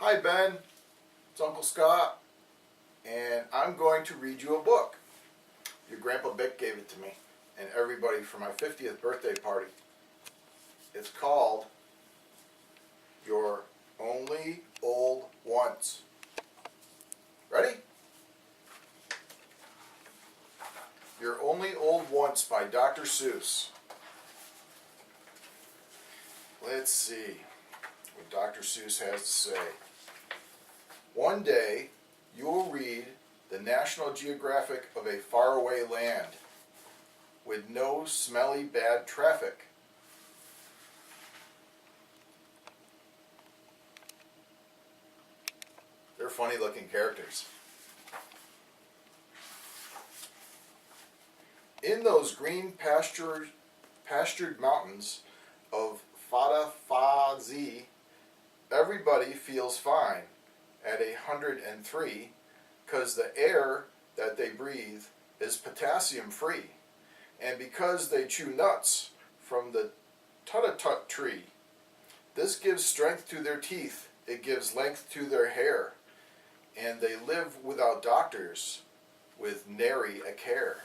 Hi Ben, it's Uncle Scott, and I'm going to read you a book. Your Grandpa Bick gave it to me, and everybody for my 50th birthday party. It's called You're Only Old Once. Ready? You're Only Old Once by Dr. Seuss. Let's see what Dr. Seuss has to say. One day, you will read the National Geographic of a faraway land with no smelly bad traffic. They're funny looking characters. In those green pastured mountains of Fada-Fa-Zee, everybody feels fine at 103 because the air that they breathe is potassium free, and because they chew nuts from the tut-tut tree. This gives strength to their teeth, it gives length to their hair, and they live without doctors with nary a care.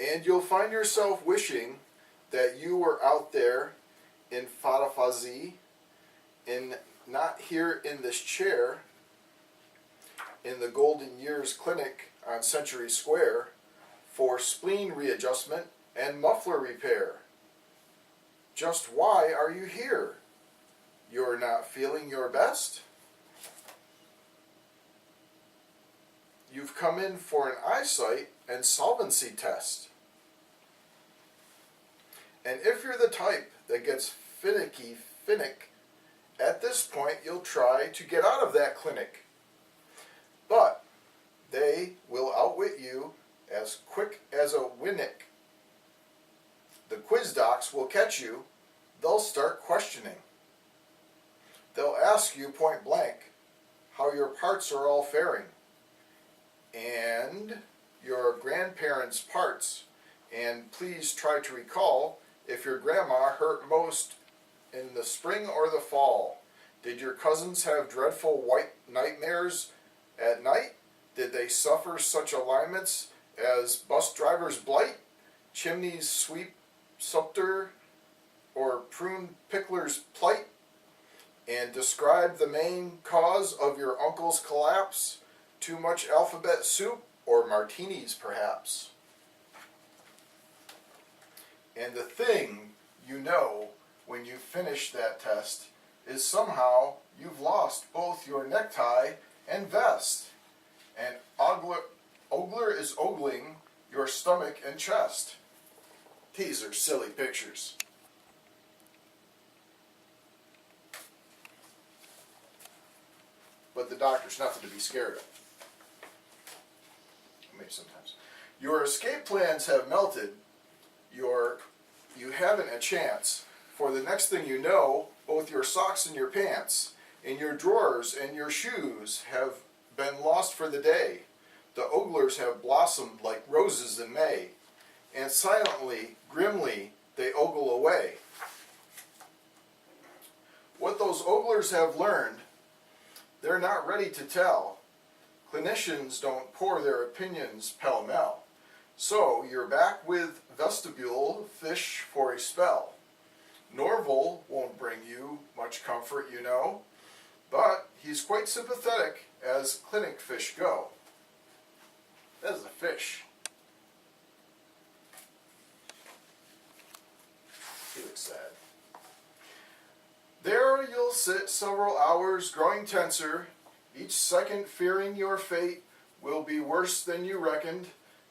And you'll find yourself wishing that you were out there in Fada-Fa-Zee, in not here in this chair, in the Golden Years Clinic on Century Square for spleen readjustment and muffler repair. Just why are you here? You're not feeling your best? You've come in for an eyesight and solvency test. And if you're the type that gets finicky, at this point you'll try to get out of that clinic. But they will outwit you as quick as a winnick. The quiz docs will catch you. They'll start questioning. They'll ask you point blank how your parts are all faring, and your grandparents' parts, and please try to recall if your grandma hurt most in the spring or the fall. Did your cousins have dreadful white nightmares at night? Did they suffer such alignments as bus driver's blight, chimneys sweep scepter, or prune pickler's plight? And describe the main cause of your uncle's collapse? Too much alphabet soup or martinis perhaps? And the thing you know when you finish that test is somehow you've lost both your necktie and vest. And ogler is ogling your stomach and chest. These are silly pictures. But the doctor's nothing to be scared of. Maybe sometimes. Your escape plans have melted. You haven't a chance. For the next thing you know, both your socks and your pants, and your drawers and your shoes have been lost for the day. The oglers have blossomed like roses in May, and silently, grimly, they ogle away. What those oglers have learned, they're not ready to tell. Clinicians don't pour their opinions pell-mell. So you're back with vestibule fish for a spell. Norval won't bring you much comfort, you know, but he's quite sympathetic as clinic fish go. That is a fish. He looks sad. There you'll sit several hours growing tenser, each second fearing your fate will be worse than you reckoned,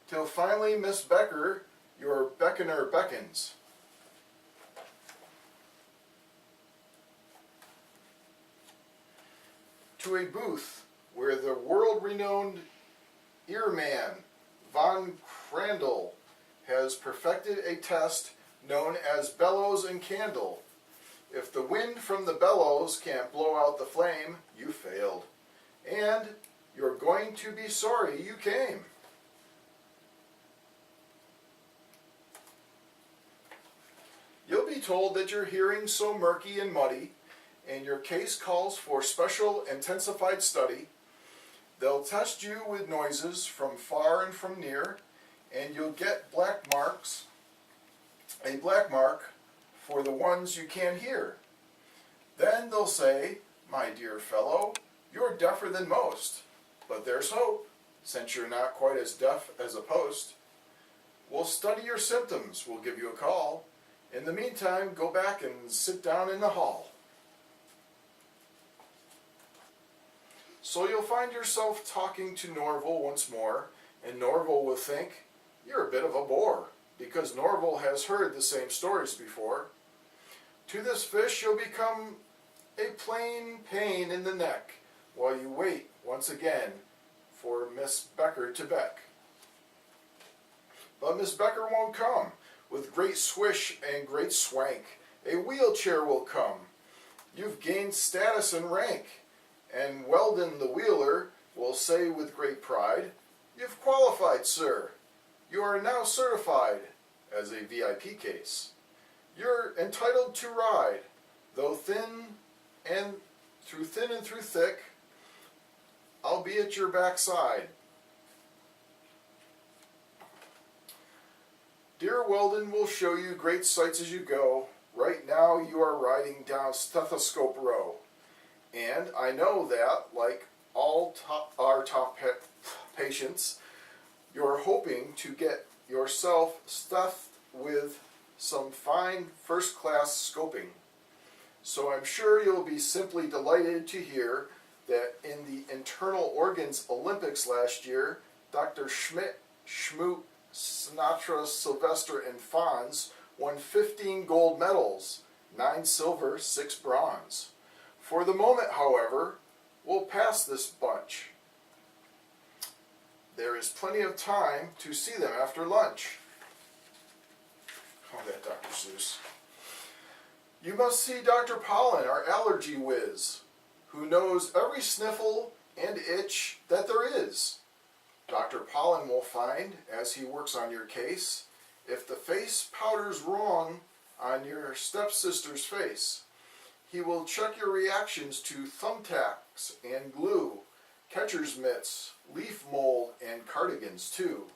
till finally Miss Becker, your beckoner, beckons. To a booth where the world-renowned earman Von Crandall has perfected a test known as bellows and candle. If the wind from the bellows can't blow out the flame, you failed. And you're going going to be sorry you came. You'll be told that your hearing's so murky and muddy, and your case calls for special intensified study. They'll test you with noises from far and from near, and you'll get black marks, a black mark for the ones you can't hear. Then they'll say, "My dear fellow, you're deafer than most, but there's hope, since you're not quite as deaf as a post. We'll study your symptoms, we'll give you a call. In the meantime, go back and sit down in the hall." So you'll find yourself talking to Norval once more, and Norval will think you're a bit of a bore, because Norval has heard the same stories before. To this fish you'll become a plain pain in the neck, while you wait once again for Miss Becker to beck. But Miss Becker won't come. With great swish and great swank, a wheelchair will come. You've gained status and rank, and Weldon the wheeler will say with great pride, "You've qualified, sir. You are now certified as a VIP case. You're entitled to ride, though thin and through thick, I'll be at your backside." Dear Weldon will show you great sights as you go. Right now you are riding down Stethoscope Row. And I know that, like all our top patients, you're hoping to get yourself stuffed with some fine first-class scoping. So I'm sure you'll be simply delighted to hear that in the Internal Organs Olympics last year, Dr. Schmidt, Schmoot, Sinatra, Sylvester, and Fonz won 15 gold medals, 9 silver, 6 bronze. For the moment, however, we'll pass this bunch. There is plenty of time to see them after lunch. Oh, that Dr. Seuss. You must see Dr. Pollen, our allergy whiz, who knows every sniffle and itch that there is. Dr. Pollen will find, as he works on your case, if the face powder's wrong on your stepsister's face. He will check your reactions to thumbtacks and glue, catcher's mitts, leaf mold, and cardigans too.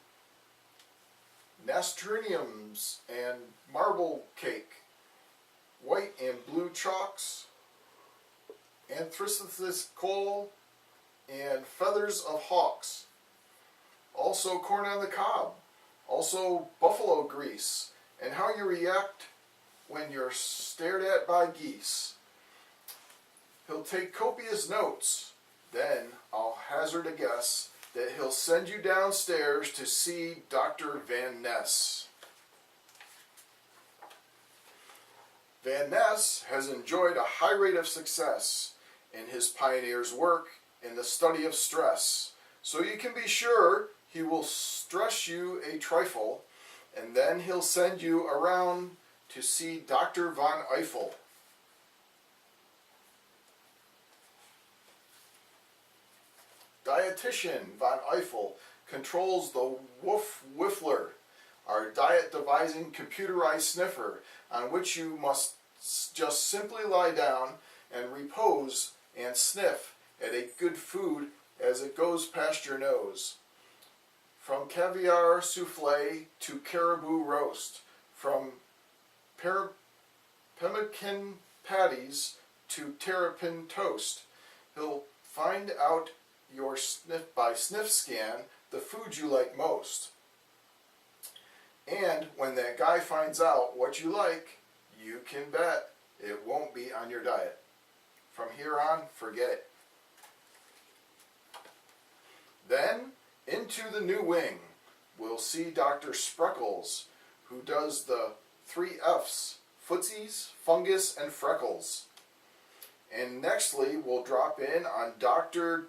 Nasturtiums and marble cake, white and blue chalks, anthracite coal, and feathers of hawks. Also corn on the cob, also buffalo grease, and how you react when you're stared at by geese. He'll take copious notes. Then I'll hazard a guess that he'll send you downstairs to see Dr. Van Ness. Van Ness has enjoyed a high rate of success in his pioneer's work in the study of stress, so you can be sure he will stress you a trifle, and then he'll send you around to see Dr. Von Eiffel. Dietitian Von Eiffel controls the Woof Whiffler, our diet-devising computerized sniffer, on which you must just simply lie down and repose and sniff at a good food as it goes past your nose. From caviar souffle to caribou roast, from pemmican patties to terrapin toast, he'll find out your sniff by sniff scan the food you like most. And when that guy finds out what you like, you can bet it won't be on your diet. From here on, forget it. Then, into the new wing, we'll see Dr. Spreckles, who does the 3 F's, footsies, fungus, and freckles. And nextly, we'll drop in on Dr.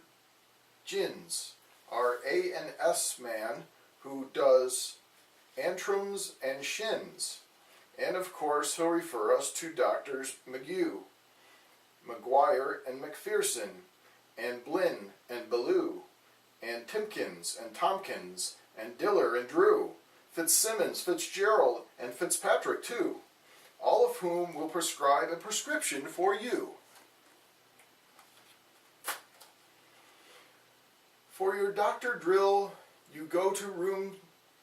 Gins, our A&S man, who does antrums and shins. And of course, he'll refer us to Doctors McGew, McGuire and McPherson, and Blinn and Ballou, Timkins and Tompkins and Diller and Drew, Fitzsimmons, Fitzgerald, and Fitzpatrick too, all of whom will prescribe a prescription for you. For your doctor drill, you go to room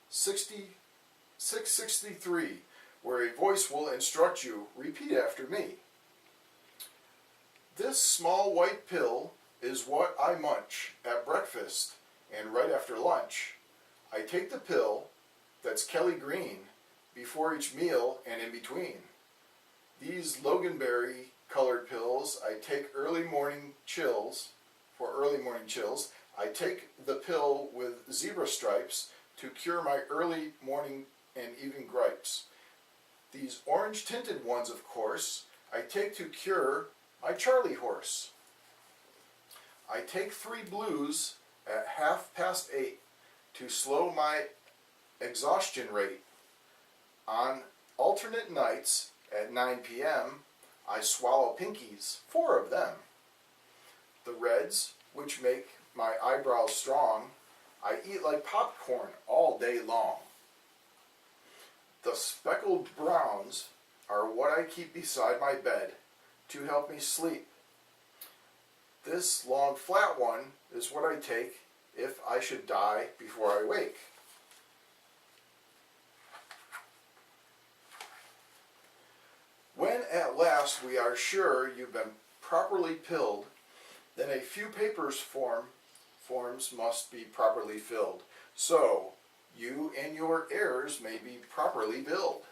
663, where a voice will instruct you. Repeat after me. This small white pill is what I munch at breakfast and right after lunch. I take the pill, that's Kelly Green, before each meal and in between. These Loganberry colored pills I take for early morning chills. I take the pill with zebra stripes to cure my early morning and evening gripes. These orange tinted ones, of course, I take to cure my Charlie horse. I take 3 blues at 8:30 to slow my exhaustion rate. On alternate nights at 9 p.m., I swallow pinkies, 4 of them. The reds, which make my eyebrows strong, I eat like popcorn all day long. The speckled browns are what I keep beside my bed to help me sleep. This long flat one is what I take if I should die before I wake. When at last we are sure you've been properly pilled, then a few forms must be properly filled, so you and your heirs may be properly billed.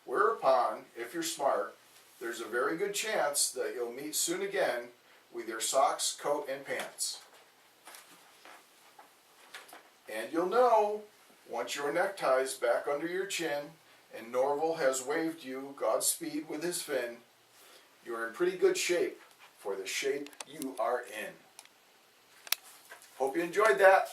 Whereupon, if you're smart, there's a very good chance that you'll meet soon again with your socks, coat, and pants. And you'll know, once your necktie's back under your chin and Norval has waved you Godspeed with his fin, you're in pretty good shape for the shape you are in. Hope you enjoyed that.